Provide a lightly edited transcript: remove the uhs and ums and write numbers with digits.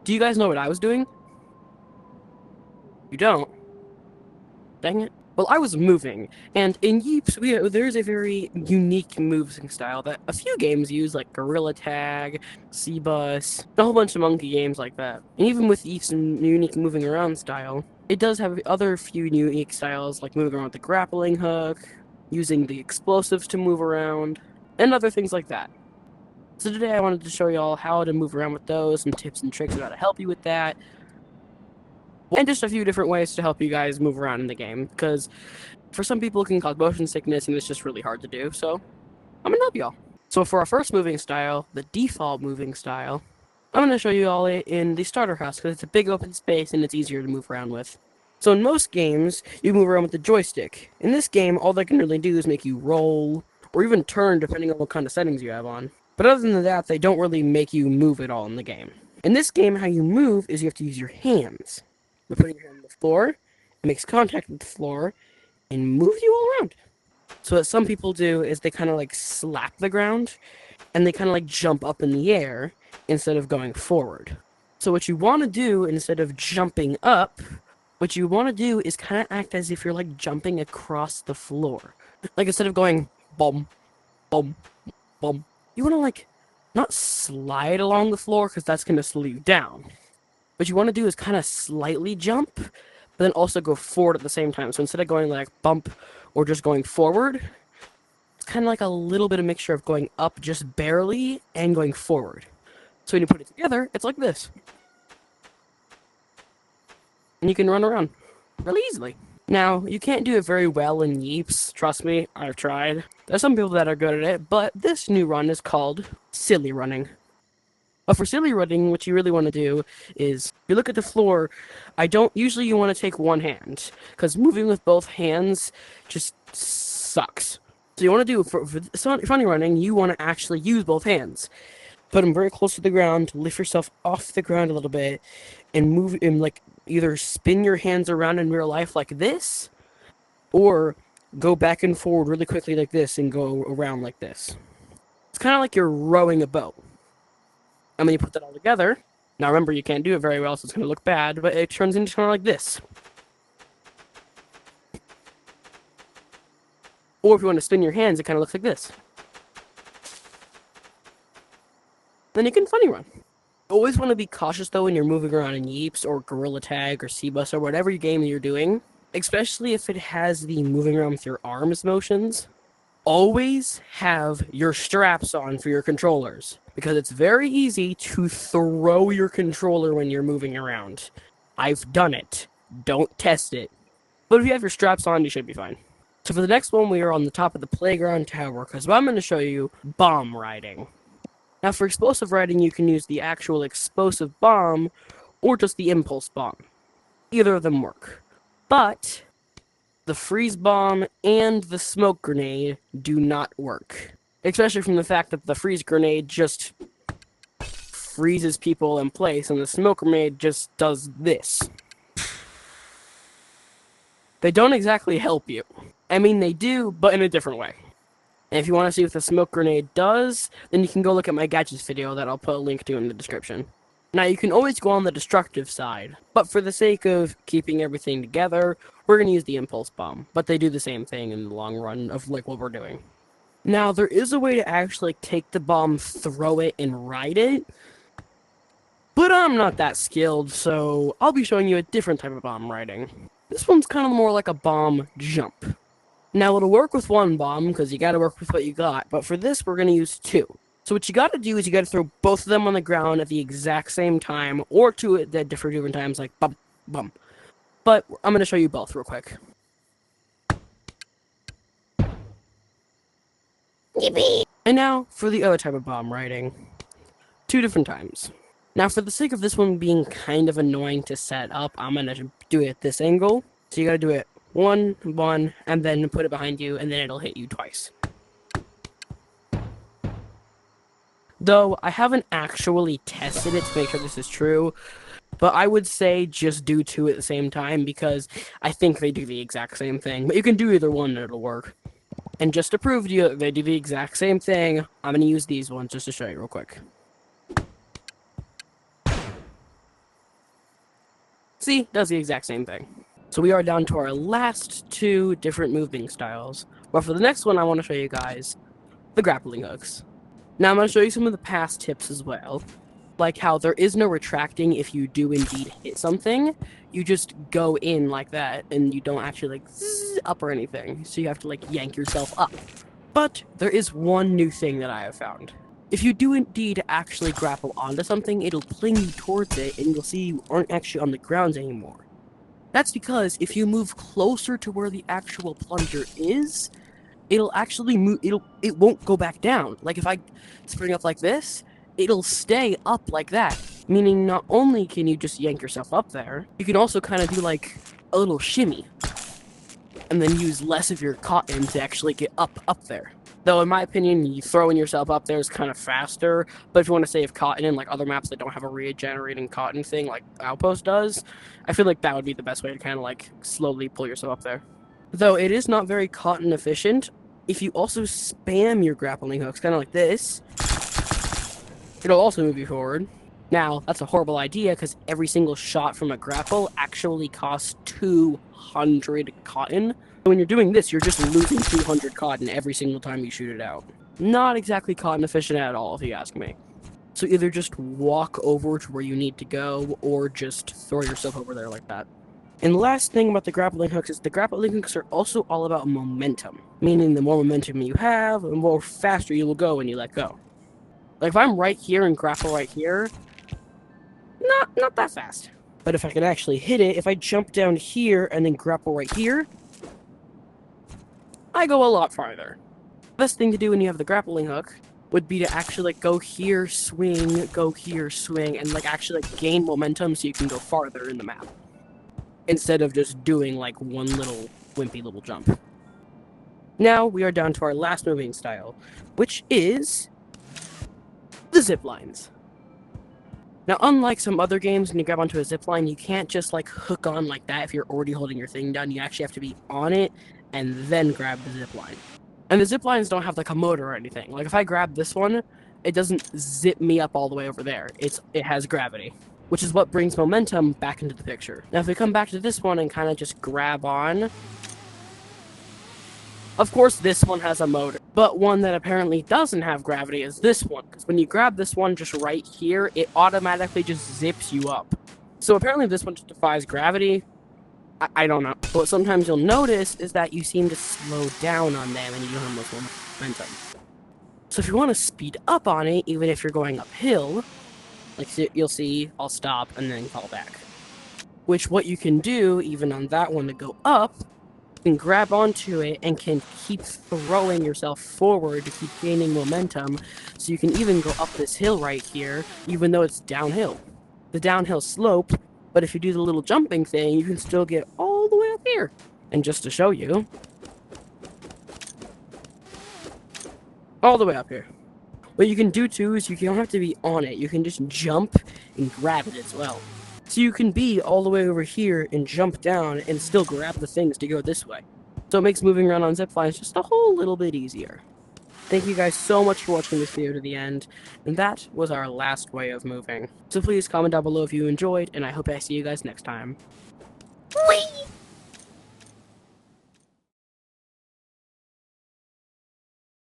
Do you guys know what I was doing? You don't? Dang it. Well, I was moving, and in Yeeps, there's a very unique moving style that a few games use, like Gorilla Tag, C-Bus, a whole bunch of monkey games like that. And even with Yeeps' unique moving around style, it does have other few unique styles, like moving around with the grappling hook, using the explosives to move around, and other things like that. So today I wanted to show y'all how to move around with those, some tips and tricks on how to help you with that, and just a few different ways to help you guys move around in the game, because for some people it can cause motion sickness and it's just really hard to do, so I'm gonna help y'all. So for our first moving style, the default moving style, I'm gonna show you all in the starter house because it's a big open space and it's easier to move around with. So in most games, you move around with the joystick. In this game, all they can really do is make you roll, or even turn depending on what kind of settings you have on. But other than that, they don't really make you move at all in the game. In this game, how you move is you have to use your hands. By putting your hand on the floor, it makes contact with the floor, and moves you all around. So what some people do is they kind of like slap the ground, and they kind of like jump up in the air instead of going forward. So what you want to do instead of jumping up, what you want to do is kind of act as if you're like jumping across the floor. Like instead of going boom, boom, boom, you want to like not slide along the floor because that's going to slow you down. What you want to do is kind of slightly jump, but then also go forward at the same time. So instead of going like bump or just going forward, it's kind of like a little bit of mixture of going up just barely and going forward. So when you put it together, it's like this. And you can run around really easily. Now, you can't do it very well in Yeeps. Trust me, I've tried. There's some people that are good at it, but this new run is called silly running. But for silly running, what you really want to do is, if you look at the floor, usually you want to take one hand, because moving with both hands just sucks. So you want to do, for funny running, you want to actually use both hands. Put them very close to the ground, lift yourself off the ground a little bit, and move, and like, either spin your hands around in real life like this, or go back and forward really quickly like this, and go around like this. It's kind of like you're rowing a boat. And then you put that all together. Now remember, you can't do it very well, so it's going to look bad, but it turns into kind of like this. Or if you want to spin your hands, it kind of looks like this. Then you can funny run. Always want to be cautious, though, when you're moving around in Yeeps or Gorilla Tag or C-Bus or whatever game you're doing, especially if it has the moving around with your arms motions. Always have your straps on for your controllers, because it's very easy to throw your controller when you're moving around. I've done it. Don't test it. But if you have your straps on, you should be fine. So for the next one, we are on the top of the playground tower, because I'm going to show you bomb riding. Now for explosive riding, you can use the actual explosive bomb, or just the impulse bomb. Either of them work. But the freeze bomb and the smoke grenade do not work. Especially from the fact that the freeze grenade just freezes people in place, and the smoke grenade just does this. They don't exactly help you. I mean, they do, but in a different way. And if you want to see what the smoke grenade does, then you can go look at my gadgets video that I'll put a link to in the description. Now, you can always go on the destructive side, but for the sake of keeping everything together, we're going to use the impulse bomb. But they do the same thing in the long run of like what we're doing. Now, there is a way to actually take the bomb, throw it, and ride it, but I'm not that skilled, so I'll be showing you a different type of bomb riding. This one's kind of more like a bomb jump. Now, it'll work with one bomb, because you gotta work with what you got, but for this, we're going to use two. So what you gotta do is you gotta throw both of them on the ground at the exact same time, or two at different times, like bum, bum. But I'm gonna show you both real quick. Yippee! And now for the other type of bomb riding. Two different times. Now for the sake of this one being kind of annoying to set up, I'm gonna do it at this angle. So you gotta do it one, and then put it behind you, and then it'll hit you twice. Though, I haven't actually tested it to make sure this is true, but I would say just do two at the same time, because I think they do the exact same thing. But you can do either one and it'll work. And just to prove to you that they do the exact same thing, I'm going to use these ones just to show you real quick. See, does the exact same thing. So we are down to our last two different moving styles. But for the next one, I want to show you guys the grappling hooks. Now I'm going to show you some of the past tips as well. Like how there is no retracting if you do indeed hit something. You just go in like that, and you don't actually like zzz up or anything. So you have to like yank yourself up. But there is one new thing that I have found. If you do indeed actually grapple onto something, it'll pling you towards it, and you'll see you aren't actually on the ground anymore. That's because if you move closer to where the actual plunger is, it'll actually move. It won't go back down. Like if I spring up like this, it'll stay up like that. Meaning not only can you just yank yourself up there, you can also kind of do like a little shimmy, and then use less of your cotton to actually get up there. Though in my opinion, you throwing yourself up there is kind of faster, but if you want to save cotton in like other maps that don't have a regenerating cotton thing like Outpost does, I feel like that would be the best way to kind of like slowly pull yourself up there. Though it is not very cotton efficient, if you also spam your grappling hooks, kind of like this, it'll also move you forward. Now, that's a horrible idea because every single shot from a grapple actually costs 200 cotton. When you're doing this, you're just losing 200 cotton every single time you shoot it out. Not exactly cotton efficient at all, if you ask me. So either just walk over to where you need to go, or just throw yourself over there like that. And the last thing about the grappling hooks is the grappling hooks are also all about momentum. Meaning the more momentum you have, the more faster you will go when you let go. Like if I'm right here and grapple right here, not that fast. But if I can actually hit it, if I jump down here and then grapple right here, I go a lot farther. The best thing to do when you have the grappling hook would be to actually like go here, swing, and like actually like gain momentum so you can go farther in the map. Instead of just doing like one little wimpy little jump. Now we are down to our last moving style, which is the ziplines. Now, unlike some other games, when you grab onto a zipline, you can't just like hook on like that if you're already holding your thing down. You actually have to be on it and then grab the zipline. And the ziplines don't have like a motor or anything. Like if I grab this one, it doesn't zip me up all the way over there. It has gravity, which is what brings momentum back into the picture. Now, if we come back to this one and kind of just grab on, of course, this one has a motor, but one that apparently doesn't have gravity is this one, because when you grab this one just right here, it automatically just zips you up. So apparently this one just defies gravity. I don't know. What sometimes you'll notice is that you seem to slow down on them and you don't have much momentum. So if you want to speed up on it, even if you're going uphill, like you'll see, I'll stop and then fall back. Which what you can do, even on that one to go up, can grab onto it and can keep throwing yourself forward to keep gaining momentum, so you can even go up this hill right here, even though it's downhill. The downhill slope, but if you do the little jumping thing, you can still get all the way up here. And just to show you, all the way up here. What you can do too is you don't have to be on it, you can just jump and grab it as well. So you can be all the way over here and jump down and still grab the things to go this way. So it makes moving around on ziplines just a whole little bit easier. Thank you guys so much for watching this video to the end, and that was our last way of moving. So please comment down below if you enjoyed, and I hope I see you guys next time. Whee!